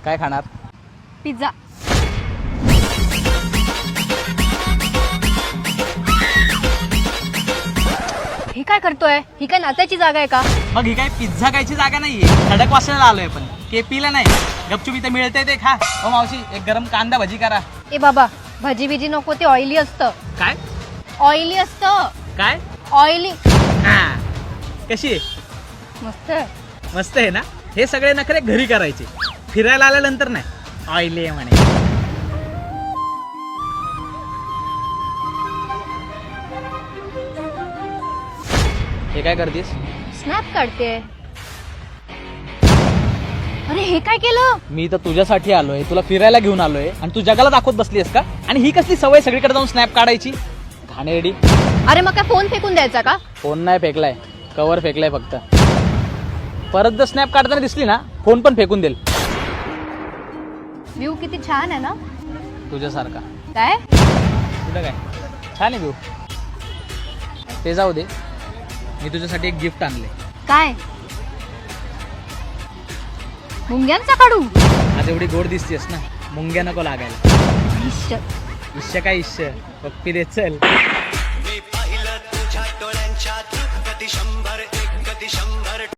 काय खाणार? पिझ्झा. हे काय करतोय? ही काय नाचायची जागा आहे का? मग ही काय पिझ्झा खायची जागा नाहीये, खडक वासायला आलोय पण. केपीला नाही, गपचूप इथे मिळतंय ते खा. हो मावशी, एक गरम कांदा भजी करा. ए बाबा, भजी बिजी नको, ते ऑइली असतं. काय ऑइली असतं. काय? ऑइली. हा. कशी आहे? मस्त आहे. मस्त आहे ना. हे सगळे नखरे घरी करायचे, फिरायला आल्यानंतर नाही. ऑइली आहे म्हणे. हे काय करतेस? स्नॅप काढते. अरे हे काय केलं? मी तर तुझ्यासाठी आलोय, तुला फिरायला घेऊन आलोय आणि तू जगाला दाखवत बसलीस का? आणि ही कसली सवय सगळीकडे जाऊन स्नॅप काढायची? घाणेरडी. अरे मग काय फोन फेकून द्यायचा का? फोन नाही फेकलाय, कवर फेकलाय फक्त. परत जर स्नॅप काढताना दिसली ना, फोन पण फेकून देईल. व्ह्यू किती छान आहे ना. तुझ्यासारखा. काय? कुठं काय छान आहे व्ह्यू. ते जाऊ दे, मी तुझ्यासाठी एक गिफ्ट आणले. काय? मुंग्यांचा काढू? आज एवढी गोड दिसतेस ना, मुंग्या नको लागायला. इश्श. इश्य काय इश्य, पप्पी दे चल. मी पाहिलं तुझ्या डोळ्यांच्या कधी 100